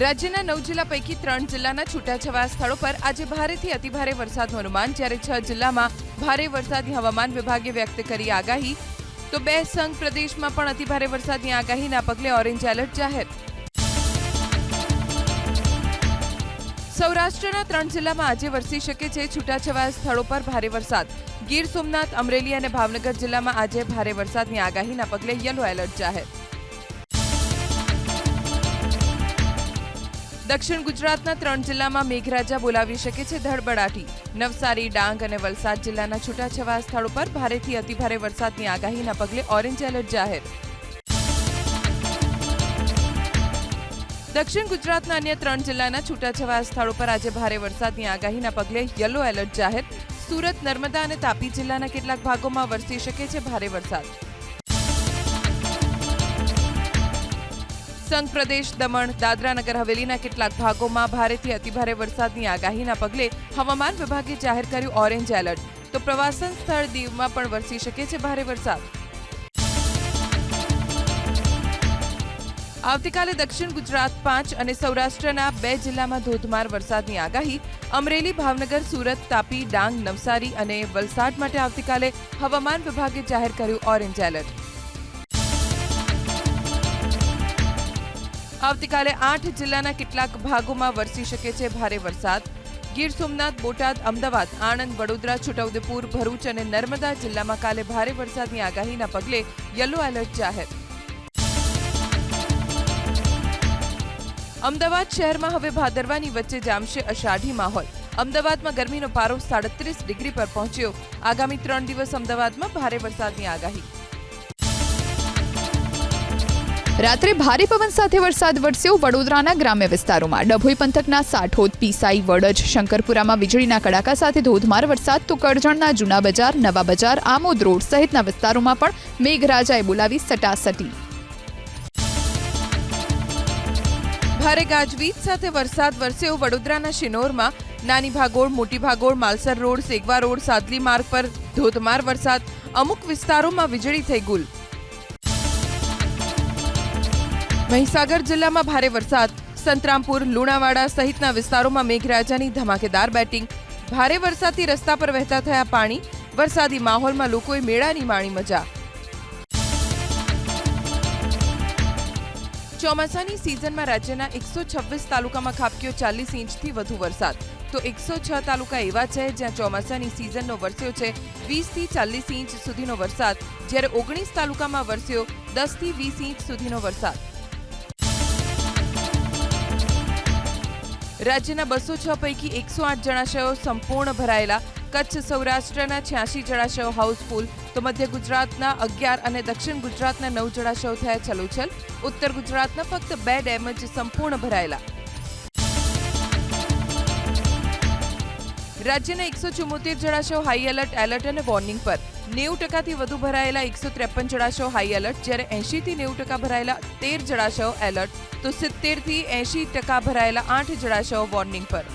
રાજ્યના 9 જિલ્લા પૈકી 3 જિલ્લાના છૂટાછવાયા સ્થળો પર આજે ભારેથી અતિભારે વરસાદનું અનુમાન, જ્યારે 6 જિલ્લામાં ભારે વરસાદની હવામાન વિભાગે વ્યક્ત કરી આગાહી. તો 2 સંઘ પ્રદેશમાં પણ અતિભારે વરસાદની આગાહીના પગલે ઓરેન્જ એલર્ટ જાહેર. સૌરાષ્ટ્રના 3 જિલ્લામાં આજે વરસી શકે છે. છૂટાછવાયા સ્થળો પર ભારે વરસાદ. ગીર સોમનાથ, અમરેલી અને ભાવનગર જિલ્લામાં આજે ભારે વરસાદની આગાહીના પગલે યલો એલર્ટ જાહેર. દક્ષિણ ગુજરાતના 3 જિલ્લામાં મેઘરાજા બોલાવી શકે છે ધડબડાટી. નવસારી, ડાંગ અને વલસાડ જિલ્લાના છૂટાછવાયા સ્થળો પર ભારેથી અતિભારે વરસાદની આગાહીના પગલે ઓરેન્જ એલર્ટ જાહેર. દક્ષિણ ગુજરાતના અન્ય 3 જિલ્લાના છૂટાછવાયા સ્થળો પર આજે ભારે વરસાદની આગાહીના પગલે યલો એલર્ટ જાહેર. સુરત, નર્મદા અને તાપી જિલ્લાના કેટલાક ભાગોમાં વરસી શકે છે ભારે વરસાદ. સંઘ પ્રદેશ, દમણ, દાદરા નગર હવેલીના કેટલાક ભાગોમાં ભારેથી અતિભારે વરસાદની આગાહીના પગલે હવામાન વિભાગે જાહેર કર્યું ઓરેન્જ એલર્ટ. તો પ્રવાસન સ્થળ દીવમાં પણ વરસી શકે છે ભારે વરસાદ. આવતીકાલે દક્ષિણ ગુજરાત 5 અને સૌરાષ્ટ્રના 2 જિલ્લામાં ધોધમાર વરસાદની આગાહી. અમરેલી, ભાવનગર, સુરત, તાપી, ડાંગ, નવસારી અને વલસાડ માટે આવતીકાલે હવામાન વિભાગે જાહેર કર્યું ઓરેન્જ એલર્ટ. આવતીકાલે 8 જિલ્લાના કેટલાક ભાગોમાં વરસી શકે છે ભારે વરસાદ. ગીર સોમનાથ, બોટાદ, અમદાવાદ, આણંદ, વડોદરા, છોટાઉદેપુર, ભરૂચ અને નર્મદા જિલ્લામાં કાલે ભારે વરસાદની આગાહીના પગલે યલો એલર્ટ જાહેર. અમદાવાદ શહેરમાં હવે ભાદરવાની વચ્ચે જામશે અષાઢી માહોલ. અમદાવાદમાં ગરમીનો પારો 37 ડિગ્રી પર પહોંચ્યો. આગામી 3 દિવસ અમદાવાદમાં ભારે વરસાદની આગાહી. રાત્રે ભારે પવન સાથે વરસાદ વરસ્યો. વડોદરાના ગ્રામ્ય વિસ્તારોમાં ડભોઈ પંથકના સાઠોદ, પીસાઈ, વડજ, શંકરપુરામાં વીજળીના કડાકા સાથે ધોધમાર વરસાદ. તો કરજણના જૂના બજાર, નવા બજાર, આમોદ રોડ સહિતના વિસ્તારોમાં પણ મેઘરાજાએ બોલાવી સટાસટી. ભારે ગાજવીજ સાથે વરસાદ વરસ્યો. વડોદરાના શિનોરમાં નાની ભાગોળ, મોટી ભાગોળ, માલસર રોડ, સેગવા રોડ, સાદલી માર્ગ પર ધોધમાર વરસાદ. અમુક વિસ્તારોમાં વીજળી થઈ ગુલ. મહીસાગર જિલ્લામાં ભારે વરસાદ. સંતરામપુર, લુણાવાડા સહિતના વિસ્તારોમાં મેઘરાજાની ધમાકેદાર બેટિંગ. ભારે વરસાદથી રસ્તા પર વહેતા થયા પાણી. વરસાદી માહોલમાં લોકોએ મેળાની માણી મજા. ચોમાસાની સિઝનમાં રાજ્યના 126 તાલુકામાં ખાબક્યો 40 ઇંચથી વધુ વરસાદ. તો 106 તાલુકા એવા છે જ્યાં ચોમાસાની સિઝનનો વરસ્યો છે 20 થી 40 ઇંચ સુધીનો વરસાદ, જ્યારે 19 તાલુકામાં વરસ્યો 10 થી 20 ઇંચ સુધીનો વરસાદ. રાજ્યના 206 પૈકી 108 જળાશયો સંપૂર્ણ ભરાયેલા. કચ્છ, સૌરાષ્ટ્રના 86 જળાશયો હાઉસફુલ. તો મધ્ય ગુજરાતના 11 અને દક્ષિણ ગુજરાતના 9 જળાશયો થયા છલોછલ. ઉત્તર ગુજરાતના ફક્ત 2 ડેમ જ સંપૂર્ણ ભરાયેલા. રાજ્યના 174 જળાશયો હાઈ એલર્ટ, એલર્ટ અને વોર્નિંગ પર. 90% થી વધુ ભરાયેલા 153 જળાશયો હાઈ એલર્ટ, જ્યારે 80 થી 90% ભરાયેલા 13 જળાશયો એલર્ટ. તો 70 થી 80% ભરાયેલા 8 જળાશયો વોર્નિંગ પર.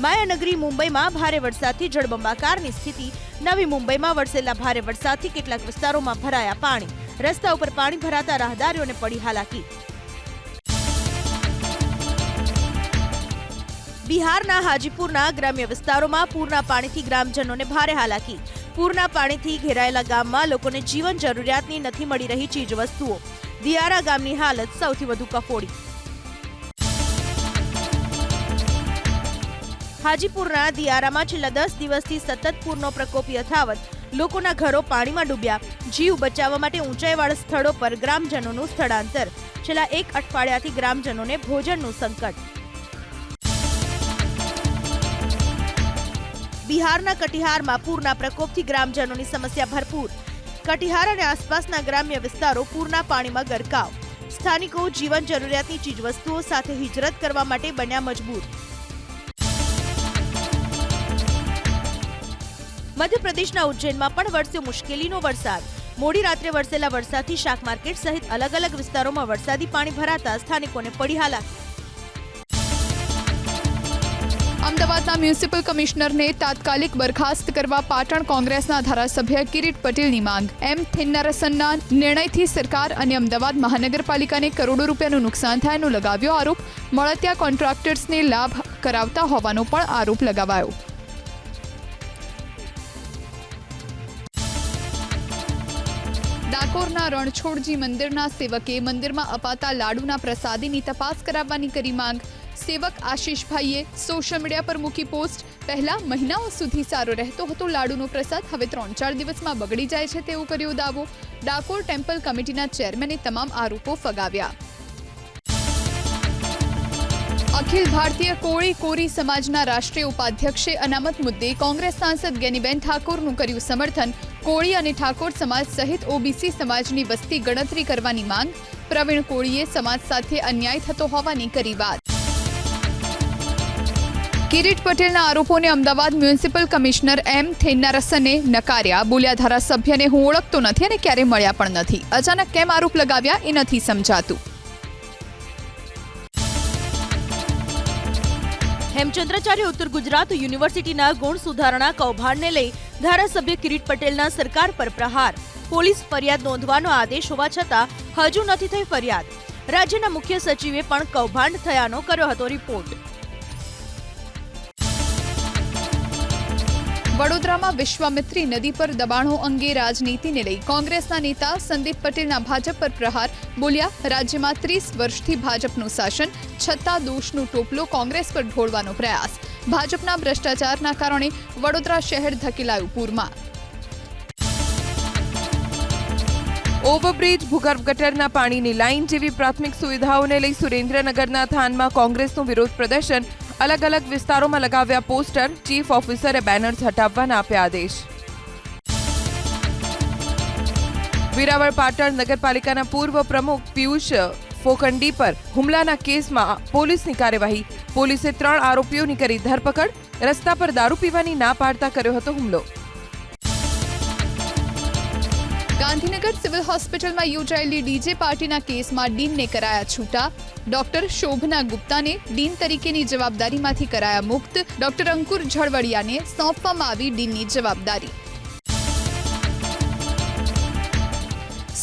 માયાનગરી મુંબઈમાં ભારે વરસાદથી જળબંબાકારની સ્થિતિ. નવી મુંબઈમાં વરસેલા ભારે વરસાદથી કેટલાક વિસ્તારોમાં ભરાયા પાણી. રસ્તા ઉપર પાણી ભરાતા રાહદારીઓને પડી હાલાકી. બિહારના હાજીપુરના ગ્રામ્ય વિસ્તારોમાં પૂરના પાણીથી ગ્રામજનોને ભારે હાલાકી. પૂરના પાણીથી ઘેરાયેલા ગામમાં લોકોને જીવન જરૂરિયાતની નથી મળી રહી ચીજવસ્તુઓ. દિયારા ગામની હાલત સૌથી વધુ કફોડી. હાજીપુરના દિયારામાં છેલ્લા 10 દિવસથી સતત પૂરનો પ્રકોપ યથાવત. લોકોના ઘરો પાણીમાં ડૂબ્યા. જીવ બચાવવા માટે ઊંચાઈવાળા સ્થળો પર ગ્રામજનોનું સ્થળાંતર. છેલ્લા 1 અઠવાડિયાથી ગ્રામજનોને ભોજનનું સંકટ. બિહારના કટિહારમાં પૂરના પ્રકોપથી ગ્રામજનોની સમસ્યા ભરપૂર. કટિહાર અને આસપાસના ગ્રામ્ય વિસ્તારો પૂરના પાણીમાં ગરકાવ. સ્થાનિકો જીવન જરૂરિયાતની ચીજવસ્તુઓ સાથે હિજરત કરવા માટે બન્યા મજબૂર. મધ્યપ્રદેશના ઉજ્જૈનમાં પણ વરસ્યો મુશ્કેલીનો વરસાદ. મોડી રાત્રે વરસેલા વરસાદથી શાક માર્કેટ સહિત અલગ અલગ વિસ્તારોમાં વરસાદી પાણી ભરાતા સ્થાનિકોને પડી હાલાકી. અમદાવાદના મ્યુનિસિપલ કમિશનરને તાત્કાલિક બરખાસ્ત કરવા પાટણ કોંગ્રેસના ધારાસભ્ય કિરીટ પટેલની માંગ. એમ થિન્નારસનના નિર્ણયથી સરકાર અને અમદાવાદ મહાનગરપાલિકાને કરોડો રૂપિયાનું નુકસાન થયાનો લગાવ્યો આરોપ. મળતિયા કોન્ટ્રાક્ટર્સને લાભ કરાવતા હોવાનો પણ આરોપ લગાવાયો. ડાકોરના રણછોડજી મંદિરના સેવકે મંદિરમાં અપાતા લાડુના પ્રસાદીની તપાસ કરાવવાની કરી માંગ. સેવક આશીષભાઈએ સોશિયલ મીડિયા પર મૂકી પોસ્ટ. પહેલા મહિનાઓ સુધી સારો રહેતો હતો લાડુનો પ્રસાદ, હવે 3-4 દિવસમાં બગડી જાય છે તેવો કર્યો દાવો. ડાકોર ટેમ્પલ કમિટીના ચેરમેને તમામ આરોપો ફગાવ્યા. અખિલ ભારતીય કોળી કોરી સમાજના રાષ્ટ્રીય ઉપાધ્યક્ષે અનામત મુદ્દે કોંગ્રેસ સાંસદ ગેનીબેન ઠાકોરનું કર્યું સમર્થન. કોળી અને ઠાકોર સમાજ સહિત ઓબીસી સમાજની વસ્તી ગણતરી કરવાની માંગ. પ્રવીણ કોળીએ સમાજ સાથે અન્યાય થતો હોવાની કરી વાત. કિરીટ પટેલના આરોપોને અમદાવાદ મ્યુનિસિપલ કમિશનર એમ થિન્નારસને નકાર્યા. બોલ્યા, ધારાસભ્યને હું ઓળખતો નથી અને ક્યારે મળ્યા પણ નથી. અચાનક કેમ આરોપ લગાવ્યા એ નથી સમજાતું. હેમચંદ્રાચાર્ય ઉત્તર ગુજરાત યુનિવર્સિટીના ગુણ સુધારણા કૌભાંડને લઈ ધારાસભ્ય કિરીટ પટેલના સરકાર પર પ્રહાર. પોલીસ ફરિયાદ નોંધવાનો આદેશ હોવા છતાં હજુ નથી થઈ ફરિયાદ. રાજ્યના મુખ્ય સચિવે પણ કૌભાંડ થયાનો કર્યો હતો રિપોર્ટ. વડોદરામાં વિશ્વામિત્રી નદી પર દબાણો અંગે રાજનીતિને લઈ કોંગ્રેસના નેતા સંદીપ પટેલના ભાજપ પર પ્રહાર. બોલ્યા, રાજ્યમાં 30 વર્ષથી ભાજપનું શાસન, છતાં દોષનો ટોપલો કોંગ્રેસ પર ઢોળવાનો પ્રયાસ. ભાજપના ભ્રષ્ટાચારના કારણે વડોદરા શહેર ધકેલાયું પૂરમાં. ઓવરબ્રિજ, ભૂગર્ભ ગટરના પાણીની લાઇન જેવી પ્રાથમિક સુવિધાઓને લઈ સુરેન્દ્રનગરના થાનમાં કોંગ્રેસનું વિરોધ પ્રદર્શન. અલગ અલગ વિસ્તારોમાં લગાવ્યા પોસ્ટર. ચીફ ઓફિસરે બેનર્સ હટાવવાના આપ્યા આદેશ. વેરાવળ પાટણ નગરપાલિકાના પૂર્વ પ્રમુખ પિયુષ ફોકંડી પર હુમલાના કેસમાં પોલીસની કાર્યવાહી. પોલીસે 3 આરોપીઓની કરી ધરપકડ. રસ્તા પર દારૂ પીવાની ના પાડતા કર્યો હતો હુમલો. ગાંધીનગર સિવિલ હોસ્પિટલમાં યોજાયેલી ડીજે પાર્ટીના કેસમાં ડીનને કરાયા છૂટા. ડોક્ટર શોભના ગુપ્તાને ડીન તરીકેની જવાબદારીમાંથી કરાયા મુક્ત. ડોક્ટર અંકુર ઝળવડિયાને સોંપવામાં આવી ડીનની જવાબદારી.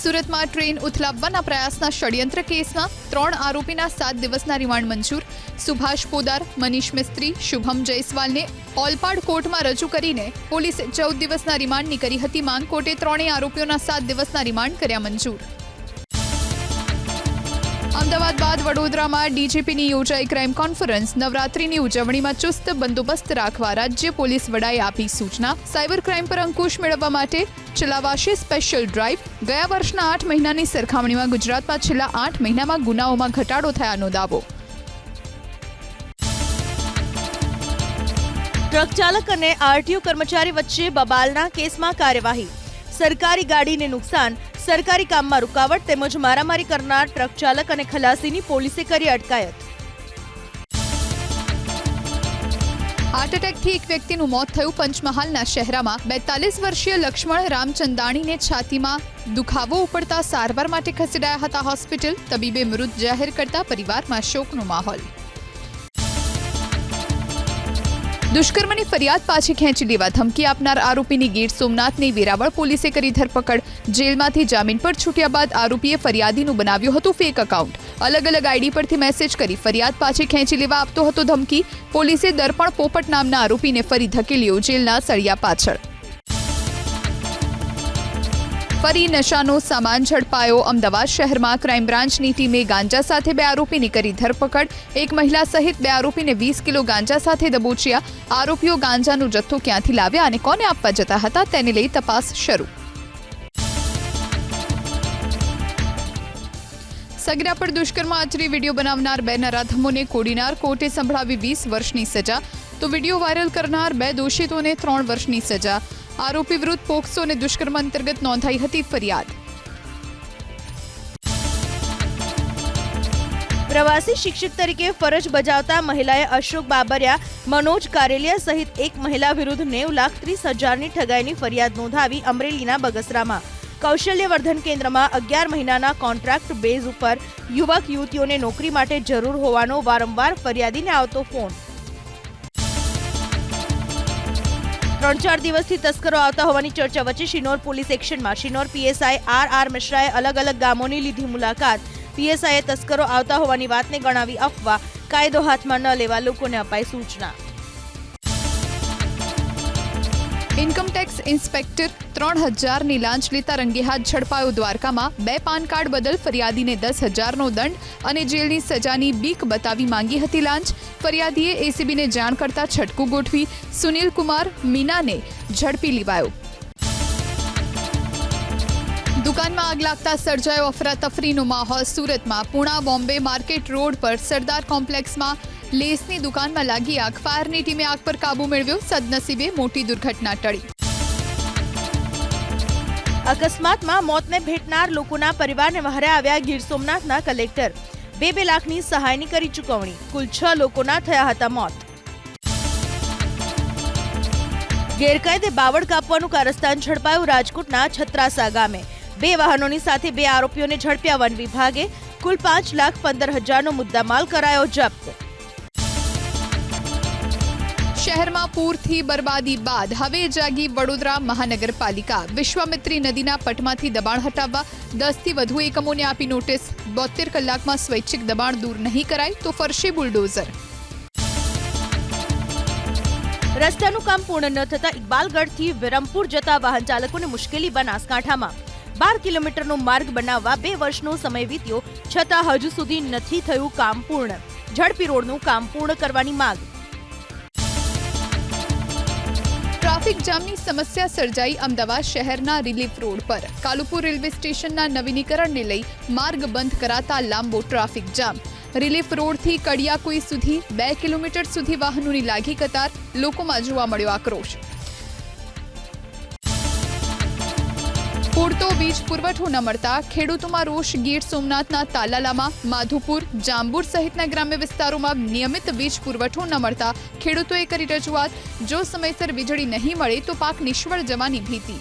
સુરતમાં ટ્રેન ઉથલાવવાના પ્રયાસના ષડયંત્ર કેસમાં 3 આરોપીના 7 દિવસના રિમાન્ડ મંજૂર. સુભાષ પોદાર, મનીષ મિસ્ત્રી, શુભમ જયસ્વાલને ઓલપાડ કોર્ટમાં રજૂ કરીને પોલીસે 14 દિવસના રિમાન્ડની કરી હતી માંગ. કોર્ટે 3 આરોપીઓના 7 દિવસના રિમાન્ડ કર્યા મંજૂર. અમદાવાદ બાદ વડોદરામાં ડીજીપીની યોજાઈ ક્રાઇમ કોન્ફરન્સ. નવરાત્રીની ઉજવણીમાં ચુસ્ત બંદોબસ્ત રાખવા રાજ્ય પોલીસ વડાએ આપી સૂચના. સાયબર ક્રાઇમ પર અંકુશ મેળવવા માટે ચલાવાશે સ્પેશિયલ ડ્રાઇવ. ગયા વર્ષના 8 મહિનાની સરખામણીમાં ગુજરાતમાં છેલ્લા 8 મહિનામાં ગુનાઓમાં ઘટાડો થયાનો દાવો. ટ્રક ચાલક અને આરટીઓ કર્મચારી વચ્ચે બબાલના કેસમાં કાર્યવાહી. સરકારી ગાડીને નુકસાન, સરકારી કામમાં રૂકાવટ તેમજ મારામારી કરનાર ટ્રક ચાલક અને ખલાસીની પોલીસે કરી અટકાયત. હાર્ટ એટેકથી એક વ્યક્તિનું મોત થયું પંચમહાલના શહેરામાં. 42 વર્ષીય લક્ષ્મણ રામચંદાણીને છાતીમાં દુખાવો ઉપડતા સારવાર માટે ખસેડાયા હતા હોસ્પિટલ. તબીબે મૃત જાહેર કરતા પરિવારમાં શોકનો માહોલ. દુષ્કર્મની ફરિયાદ પાછી ખેંચી લેવા ધમકી આપનાર આરોપીની ગીર સોમનાથની વેરાવળ પોલીસે કરી ધરપકડ. જેલમાંથી જામીન પર છૂટ્યા બાદ આરોપીએ ફરિયાદીનું બનાવ્યું હતું ફેક એકાઉન્ટ. અલગ અલગ આઈડી પરથી મેસેજ કરી ફરિયાદ પાછી ખેંચી લેવા આપતો હતો ધમકી. પોલીસે દર્પણ પોપટ નામના આરોપીને ફરી ધકેલ્યો જેલના સળિયા પાછળ. ફરી નશાનો સામાન ઝડપાયો. અમદાવાદ શહેરમાં ક્રાઇમ બ્રાન્ચની ટીમે ગાંજા સાથે 2 આરોપીની કરી ધરપકડ. એક મહિલા સહિત 2 આરોપીને 20 કિલો ગાંજા સાથે દબોચ્યા. આરોપીઓ ગાંજાનો જથ્થો ક્યાંથી લાવ્યા અને કોને આપવા જતા હતા તેને લઈ તપાસ શરૂ. સગીરા પર દુષ્કર્મ આચરી વિડીયો બનાવનાર 2 નરાધમોને કોડીનાર કોર્ટે સંભળાવી 20 વર્ષની સજા. તો વિડીયો વાયરલ કરનાર 2 દોષિતોને 3 વર્ષની સજા. આરોપી વિરુદ્ધ પોક્સો અને દુષ્કર્મ અંતર્ગત નોંધાઈ હતી ફરિયાદ. પ્રવાસી શિક્ષક તરીકે ફરજ બજાવતા મહિલાએ અશોક બાબરિયા, મનોજ કારેલિયા સહિત એક મહિલા વિરુદ્ધ 90,30,000ની ઠગાઈની ફરિયાદ નોંધાવી અમરેલીના બગસરામાં. કૌશલ્યવર્ધન કેન્દ્રમાં 11 મહિનાના કોન્ટ્રાક્ટ બેઝ ઉપર યુવક યુવતીઓને નોકરી માટે જરૂર હોવાનો વારંવાર ફરિયાદીને આવતો ફોન. 3-4 દિવસથી તસ્કરો આવતા હોવાની ચર્ચા વચ્ચે શિનોર પોલીસ એક્શનમાં. શિનોર પીએસઆઈ આર મિશ્રાએ અલગ અલગ ગામોની લીધી મુલાકાત. પીએસઆઈએ તસ્કરો આવતા હોવાની વાતને ગણાવી અફવા. કાયદો હાથમાં ન લેવા લોકોને અપાઈ સૂચના. ઇન્કમટેક્સ ઇન્સ્પેક્ટર 3000ની લાંચ લેતા રંગે હાથ ઝડપાયો. દ્વારકામાં 2 પાન કાર્ડ બદલ ફરિયાદીને 10,000નો દંડ અને જેલની સજાની બીક બતાવી માંગી હતી લાંચ. ફરિયાદીએ એસીબીને જાણ કરતા છટકું ગોઠવી સુનિલ કુમાર મીનાને ઝડપી લેવાયો. દુકાનમાં આગ લાગતા સર્જાયો અફરાતફરીનો માહોલ. સુરતમાં પુણા બોમ્બે માર્કેટ રોડ પર સરદાર કોમ્પ્લેક્સમાં લેસની દુકાનમાં લાગી આગ. ફાયરની ટીમે આગ પર કાબુ મેળવ્યો. સદનસીબે મોટી દુર્ઘટના ટળી. અકસ્માતમાં મોતને ભેટનાર લોકોના પરિવારને વહારે આવ્યા ગીર સોમનાથના કલેક્ટર. 2 લાખની સહાયની કરી ચૂકવણી. કુલ 6 લોકોના થયા હતા મોત. ગેરકાયદે બાવળ કાપવાનું કારસ્તાન ઝડપાયું રાજકોટના છત્રાસા ગામે. 2 વાહનોની સાથે 2 આરોપીઓને ઝડપ્યા વન વિભાગે. કુલ 5,15,000નો મુદ્દામાલ કરાયો જપ્ત. શહેરમાં પૂરથી બરબાદી બાદ હવે જાગી વડોદરા મહાનગરપાલિકા. વિશ્વામિત્રી નદીના પટમાંથી દબાણ હટાવવા 10થી વધુ એકમોને આપી નોટિસ. 72 કલાકમાં સ્વૈચ્છિક દબાણ દૂર નહીં કરાય તો ફરશે બુલડોઝર. રસ્તાનું કામ પૂર્ણ ન થતા ઇકબાલગઢથી વિરમપુર જતા વાહન ચાલકોને મુશ્કેલી. બનાસકાંઠામાં 12 કિલોમીટરનો માર્ગ બનાવવા 2 વર્ષનો સમય વીત્યો છતાં હજુ સુધી નથી થયું કામ પૂર્ણ. ઝડપી રોડનું કામ પૂર્ણ કરવાની માંગ. ટ્રાફિક જામની સમસ્યા સર્જાઈ અમદાવાદ શહેરના રિલીફ રોડ પર. કાલુપુર રેલવે સ્ટેશનના નવીનીકરણને લઈ માર્ગ બંધ કરાતા લાંબો ટ્રાફિક જામ. રિલીફ રોડથી કડિયાકોઈ સુધી 2 કિલોમીટર સુધી વાહનોની લાગી કતાર. લોકોમાં જોવા મળ્યો આક્રોશ. પૂરતો વીજ પુરવઠો ન મળતા ખેડૂતોમાં રોષ. ગીર સોમનાથના તાલાલામાં, માધુપુર, જાંબુર સહિતના ગ્રામ્ય વિસ્તારોમાં નિયમિત વીજ પુરવઠો ન મળતા ખેડૂતોએ કરી રજૂઆત. જો સમયસર વીજળી નહીં મળે તો પાક નિષ્ફળ જવાની ભીતિ.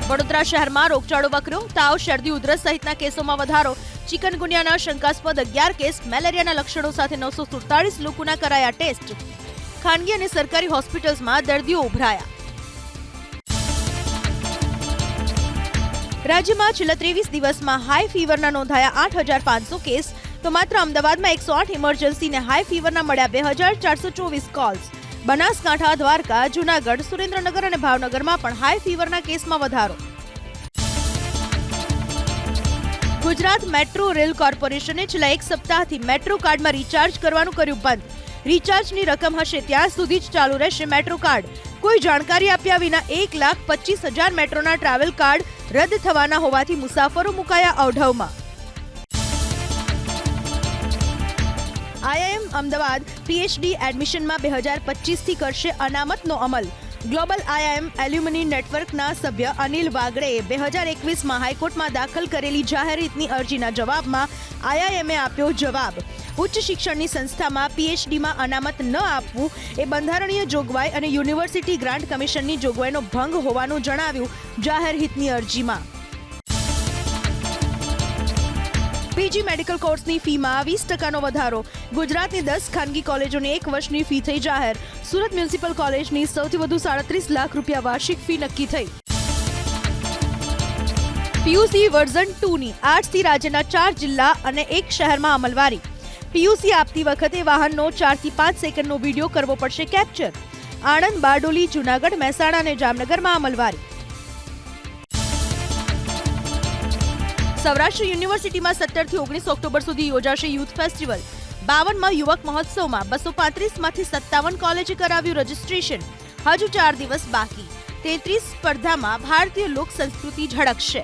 વડોદરા શહેરમાં રોગચાળો વકર્યો. તાવ, શરદી, ઉધરસ સહિતના કેસોમાં વધારો. ચિકનગુનિયાના શંકાસ્પદ 11 કેસ. મેલેરિયાના લક્ષણો સાથે 947 લોકોના કરાયા ટેસ્ટ. ખાનગી અને સરકારી હોસ્પિટલ્સમાં દર્દીઓ ઉભરાયા. રાજ્યમાં છેલ્લા 23 દિવસમાં હાઈ ફીવરના નોંધાયા 8,500 કેસ, તો માત્ર અમદાવાદમાં 108 ઇમરજન્સીને હાઈ ફીવરના મળ્યા 2,424 કોલ્સ. બનાસકાંઠા, દ્વારકા, જૂનાગઢ, સુરેન્દ્રનગર અને ભાવનગરમાં પણ હાઈ ફીવરના કેસમાં વધારો. ગુજરાત મેટ્રો રેલ કોર્પોરેશને છેલ્લા 1 સપ્તાહથી મેટ્રો કાર્ડમાં રિચાર્જ કરવાનું કર્યું બંધ. રિચાર્જની રકમ હશે ત્યાં સુધી જ ચાલુ રહેશે મેટ્રો કાર્ડ. કોઈ જાણકારી આપ્યા વિના 1,25,000 મેટ્રોના ટ્રાવેલ કાર્ડ રદ થવાના હોવાથી મુસાફરો મુકાયા અવઢવમાં. આઈઆઈએમ અમદાવાદ પીએચડી એડમિશનમાં 2025થી કરશે અનામતનો અમલ. ગ્લોબલ આઈઆઈએમ એલ્યુમની નેટવર્કના સભ્ય અનિલ વાગડેએ 2021માં હાઈકોર્ટમાં દાખલ કરેલી જાહેર હિતની અરજીના જવાબમાં આઈઆઈએમે આપ્યો જવાબ. ઉચ્ચ શિક્ષણની સંસ્થામાં પીએચડીમાં અનામત ન આપવું એ બંધારણીય જોગવાઈ અને યુનિવર્સિટી ગ્રાન્ટ કમિશનની જોગવાઈનો ભંગ હોવાનું જણાવ્યું જાહેર હિતની અરજીમાં. પીજી મેડિકલ કોર્સની ફીમાં 20% વધારો. ગુજરાતની 10 ખાનગી કોલેજોની 1 વર્ષની ફી થઈ જાહેર. સુરત મ્યુનિસિપલ કોલેજની સૌથી વધુ 37 લાખ રૂપિયા વાર્ષિક ફી નક્કી થઈ. પીયુસી વર્ઝન 2ની આજથી રાજ્યના 4 જિલ્લા અને 1 શહેરમાં અમલવારી. પીયુસી આપતી વખતે વાહનનો 4 થી 5 સેકન્ડનો વિડીયો કરવો પડશે કેપ્ચર. આણંદ, બારડોલી, જૂનાગઢ, મહેસાણા અને જામનગરમાં અમલવારી. સૌરાષ્ટ્ર યુનિવર્સિટીમાં 17 થી 19 ઓક્ટોબર સુધી યોજાશે યુથ ફેસ્ટિવલ. 52માં યુવક મહોત્સવમાં 235માંથી 57 કોલેજે કરાવ્યું રજીસ્ટ્રેશન. હજુ 4 દિવસ બાકી. 33 સ્પર્ધામાં ભારતીય લોક સંસ્કૃતિ ઝળકશે.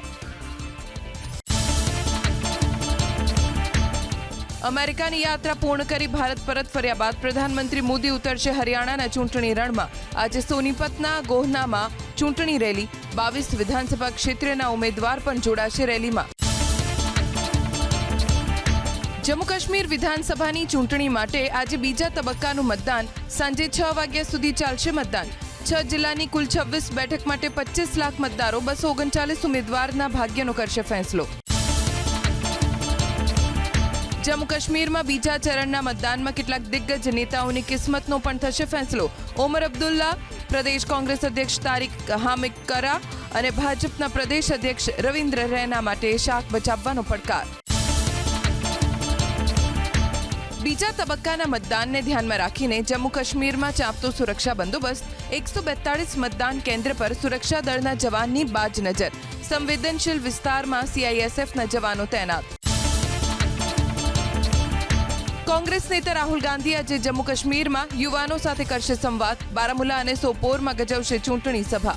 અમેરિકાની યાત્રા પૂર્ણ કરી ભારત પરત ફર્યા બાદ પ્રધાનમંત્રી મોદી ઉતરશે હરિયાણાના ચૂંટણી રણમાં. આજે સોનીપતના ગોહનામાં ચૂંટણી રેલી. 22 વિધાનસભા ક્ષેત્રના ઉમેદવાર પણ જોડાશે રેલીમાં. જમ્મુ કાશ્મીર વિધાનસભાની ચૂંટણી માટે આજે બીજા તબક્કાનું મતદાન. સાંજે 6 વાગ્યા સુધી ચાલશે મતદાન. 6 જિલ્લાની કુલ 26 બેઠક માટે 25 લાખ મતદારો 239 ઉમેદવારના ભાગ્યનો કરશે ફેંસલો. જમ્મુ કાશ્મીરમાં બીજા ચરણના મતદાનમાં કેટલાક દિગ્ગજ નેતાઓની કિસ્મતનો પણ થશે ફેંસલો. ઓમર અબ્દુલ્લા, પ્રદેશ કોંગ્રેસ અધ્યક્ષ તારિક હામિદ કરા અને ભાજપના પ્રદેશ અધ્યક્ષ રવિન્દ્ર રૈના માટે શાખ બચાવવાનો પડકાર. બીજા તબક્કાના મતદાનને ધ્યાનમાં રાખીને જમ્મુ કાશ્મીરમાં ચાંપતો સુરક્ષા બંદોબસ્ત. 142 મતદાન કેન્દ્ર પર સુરક્ષા દળના જવાનની બાજ નજર. સંવેદનશીલ વિસ્તારમાં CISFના જવાનો તૈનાત. કોંગ્રેસ નેતા રાહુલ ગાંધી આજે જમ્મુ કાશ્મીરમાં યુવાનો સાથે કરશે સંવાદ. બારામુલા અને સોપોરમાં ગજવશે ચૂંટણી સભા.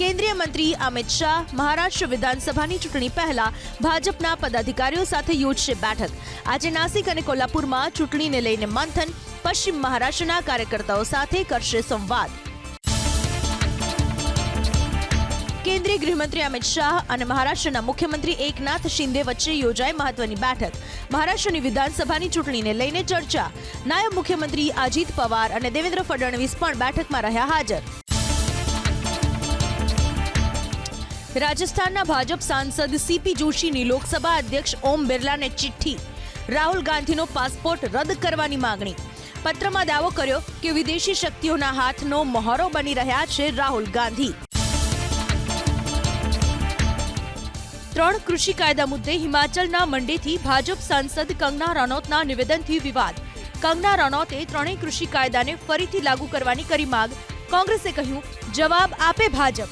કેન્દ્રીય મંત્રી અમિત શાહ મહારાષ્ટ્ર વિધાનસભાની ચૂંટણી પહેલા ભાજપના પદાધિકારીઓ સાથે યોજશે બેઠક. આજે નાસિક અને કોલ્હાપુરમાં ચૂંટણીને લઈને મંથન. પશ્ચિમ મહારાષ્ટ્રના કાર્યકર્તાઓ સાથે કરશે સંવાદ. કેન્દ્રીય ગૃહમંત્રી અમિત શાહ અને મહારાષ્ટ્રના મુખ્યમંત્રી એકનાથ શિંદે વચ્ચે યોજાઈ મહત્વની બેઠક. મહારાષ્ટ્રની વિધાનસભાની ચૂંટણીને લઈને ચર્ચા. નાયબ મુખ્યમંત્રી અજીત પવાર અને દેવેન્દ્ર ફડણવીસ પણ બેઠકમાં રહ્યા હાજર. રાજસ્થાનના ભાજપ સાંસદ CP જોશીની લોકસભા અધ્યક્ષ ઓમ બિરલાને ચિઠ્ઠી. રાહુલ ગાંધીનો પાસપોર્ટ રદ કરવાની માંગણી. પત્રમાં દાવો કર્યો કે વિદેશી શક્તિઓના હાથનો મહોરો બની રહ્યા છે રાહુલ ગાંધી. 3 કૃષિ કાયદા મુદ્દે હિમાચલના મંડીથી ભાજપ સાંસદ કંગના રનૌતના નિવેદનથી વિવાદ. કંગના રનૌતે 3 કૃષિ કાયદાને ફરીથી લાગુ કરવાની કરી માંગ. કોંગ્રેસે કહ્યું જવાબ આપે ભાજપ.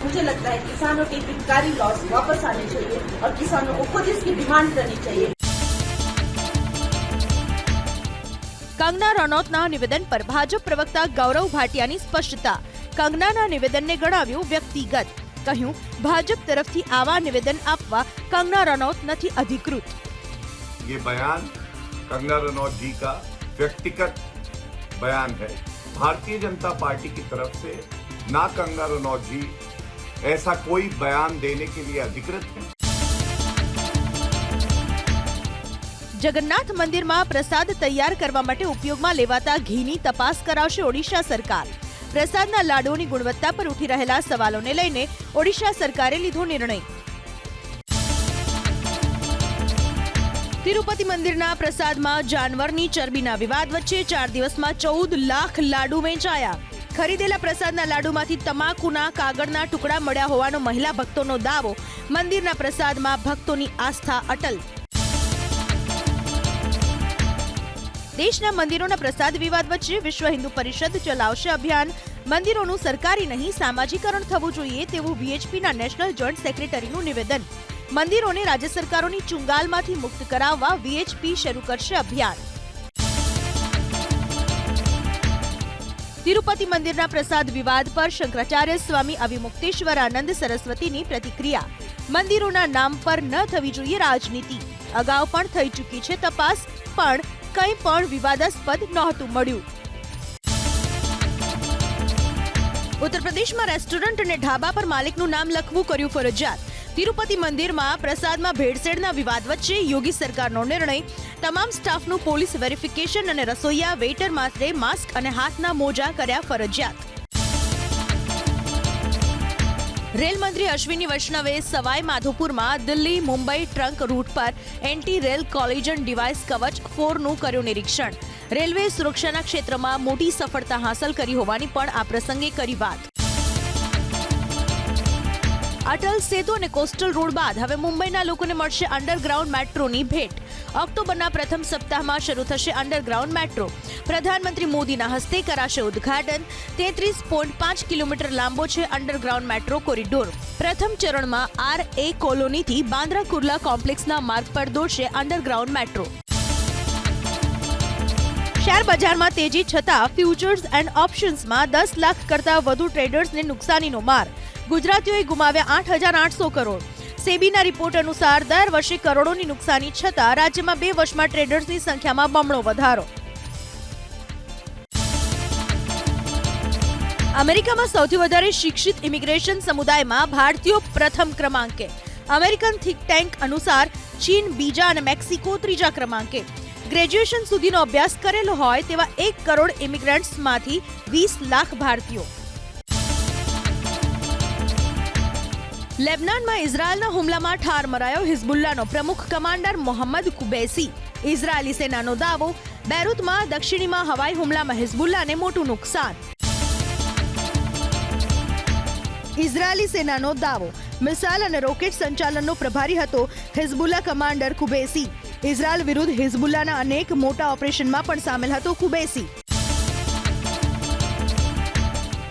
मुझे लगता है किसानों के हितकारी लॉस वापस आने चाहिए और किसानों को खुद इसकी डिमांड करनी चाहिए. કંગના રનૌતના નિવેદન પર ભાજપ પ્રવક્તા ગૌરવ ભાટિયાની સ્પષ્ટતા. કંગનાના નિવેદનને ગણાવ્યું વ્યક્તિગત. કહ્યું ભાજપ તરફથી આવા નિવેદન આપવા કંગના રનૌત નથી અધિકૃત. ये बयान कंगना रनौत जी का व्यक्तिगत बयान है. भारतीय जनता पार्टी की तरफ से ना कंगना रनौत जी ऐसा कोई बयान देने के लिए अधिकृत है. જગન્નાથ મંદિરમાં પ્રસાદ તૈયાર કરવા માટે ઉપયોગમાં લેવાતા ઘીની તપાસ કરાવશે ઓડિશા સરકાર. પ્રસાદના લાડુઓની ગુણવત્તા પર ઉઠી રહેલા સવાલોને લઈને ઓડિશા સરકારે લીધો નિર્ણય. તિરુપતિ મંદિરના પ્રસાદમાં જાનવરની ચરબીના વિવાદ વચ્ચે 4 દિવસમાં 14 લાખ લાડુ વેચાયા. ખરીદેલા પ્રસાદના લાડુમાંથી તમાકુના કાગળના ટુકડા મળ્યા હોવાનો મહિલા ભક્તોનો દાવો. મંદિરના પ્રસાદમાં ભક્તોની આસ્થા અટલ. દેશના મંદિરોના પ્રસાદ વિવાદ વચ્ચે વિશ્વ હિન્દુ પરિષદ ચલાવશે અભિયાન. મંદિરોનું સરકારી નહીં સામાજિકરણ થવું જોઈએ તેવું VHPના નેશનલ જોઈન્ટ સેક્રેટરીનું નિવેદન. મંદિરોને રાજ્ય સરકારોની ચુંગાલમાંથી મુક્ત કરાવવા VHP શરૂ કરશે અભિયાન. તિરુપતિ મંદિરના પ્રસાદ વિવાદ પર શંકરાચાર્ય સ્વામી અવિમુક્તેશ્વરાનંદ સરસ્વતીની પ્રતિક્રિયા. મંદિરોના નામ પર ન થવી જોઈએ રાજનીતિ. અગાઉ પણ થઈ ચૂકી છે તપાસ, પણ કંઈ પણ વિવાદાસ્પદ નહોતું મળ્યું. ઉત્તર પ્રદેશમાં રેસ્ટોરન્ટ અને ઢાબા પર માલિકનું નામ લખવું કર્યું ફરજિયાત. તિરુપતિ મંદિરમાં પ્રસાદમાં ભેળસેળના વિવાદ વચ્ચે યોગી સરકારનો નિર્ણય. તમામ સ્ટાફનું પોલીસ વેરિફિકેશન અને રસોઈયા વેઇટર માટે માસ્ક અને હાથના મોજા કર્યા ફરજિયાત. રેલ મંત્રી અશ્વિની વૈષ્ણવે સવાઈ માધોપુરમાં દિલ્હી મુંબઈ ટ્રંક રૂટ પર એન્ટી રેલ કોલિજન ડિવાઇસ કવચ 4નું કર્યું નિરીક્ષણ. રેલવે સુરક્ષાના ક્ષેત્રમાં મોટી સફળતા હાંસલ કરી હોવાની પણ આ પ્રસંગે કરી વાત. અટલ સેતુ અને કોસ્ટલ રોડ બાદ હવે મુંબઈના લોકોને મળશે અંડરગ્રાઉન્ડ મેટ્રોની ભેટ. ઓક્ટોબરના પ્રથમ સપ્તાહમાં શરૂ થશે અંડરગ્રાઉન્ડ મેટ્રો. પ્રધાનમંત્રી મોદીના હસ્તે કરાશે ઉદ્ઘાટન. 33.5 કિલોમીટર લાંબો છે અંડરગ્રાઉન્ડ મેટ્રો કોરિડોર. પ્રથમ ચરણમાં RA કોલોનીથી બાંદ્રા કુર્લા કોમ્પ્લેક્સના માર્ગ પર દોડશે અંડરગ્રાઉન્ડ મેટ્રો. શેર બજારમાં તેજી છતાં ફ્યુચર્સ એન્ડ ઓપ્શન્સમાં 10 લાખ કરતા વધુ ટ્રેડર્સને નુકસાનીનો માર. ગુજરાતીઓએ ગુમાવ્યા 8,800 કરોડ. સેબીના રિપોર્ટ અનુસાર દર વર્ષે કરોડોની નુકસાની છતાં રાજ્યમાં 2 વર્ષમાં ટ્રેડર્સની સંખ્યામાં બમણો વધારો. અમેરિકામાં સૌથી વધારે શિક્ષિત ઇમિગ્રેશન સમુદાયમાં ભારતીયો પ્રથમ ક્રમાંકે. અમેરિકન થિંક ટેન્ક અનુસાર ચીન બીજા અને મેક્સિકો ત્રીજા ક્રમાંકે. ગ્રેજ્યુએશન સુધીનો અભ્યાસ કરેલો હોય તેવા 1 કરોડ ઇમિગ્રન્ટ્સમાંથી 20 લાખ ભારતીયો. લેબનાનમાં ઇઝરાયલના હુમલામાં ઠાર મરાયો હિઝબુલ્લાનો પ્રમુખ કમાન્ડર મોહમ્મદ કુબૈસી. ઇઝરાયેલી સેનાનો દાવો, બેરૂતમાં દક્ષિણીમાં હવાઈ હુમલામાં હિઝબુલ્લાને મોટું નુકસાન. ઇઝરાયેલી સેનાનો દાવો, મિસાઇલ અને રોકેટ સંચાલનનો પ્રભારી હતો હિઝબુલ્લા કમાન્ડર કુબૈસી. ઇઝરાયલ વિરુદ્ધ હિઝબુલ્લાના અનેક મોટા ઓપરેશનમાં પણ સામેલ હતો કુબૈસી.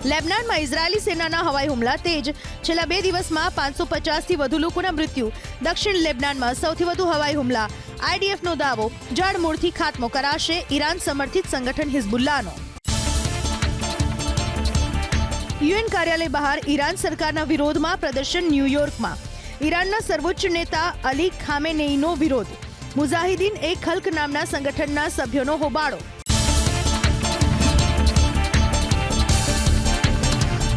લેબનાનમાં ઇઝરાયેલી સેનાના હવાઈ હુમલા તેજ. છેલ્લા 2 દિવસમાં 550થી વધુ લોકોના મૃત્યુ. દક્ષિણ લેબનાનમાં સૌથી વધુ હવાઈ હુમલા. આઈડીએફનો દાવો, જડમૂળથી ખાત્મો કરાશે ઈરાન સમર્થિત સંગઠન હિઝબુલ્લાનો. યુએન કાર્યાલય બહાર ઈરાન સરકારના વિરોધમાં પ્રદર્શન ન્યૂયોર્કમાં. ઈરાનના સર્વોચ્ચ નેતા અલી ખામેનેઈનો વિરોધ. મુજાહિદીન એ ખલ્ક નામના સંગઠનના સભ્યોનો હોબાળો.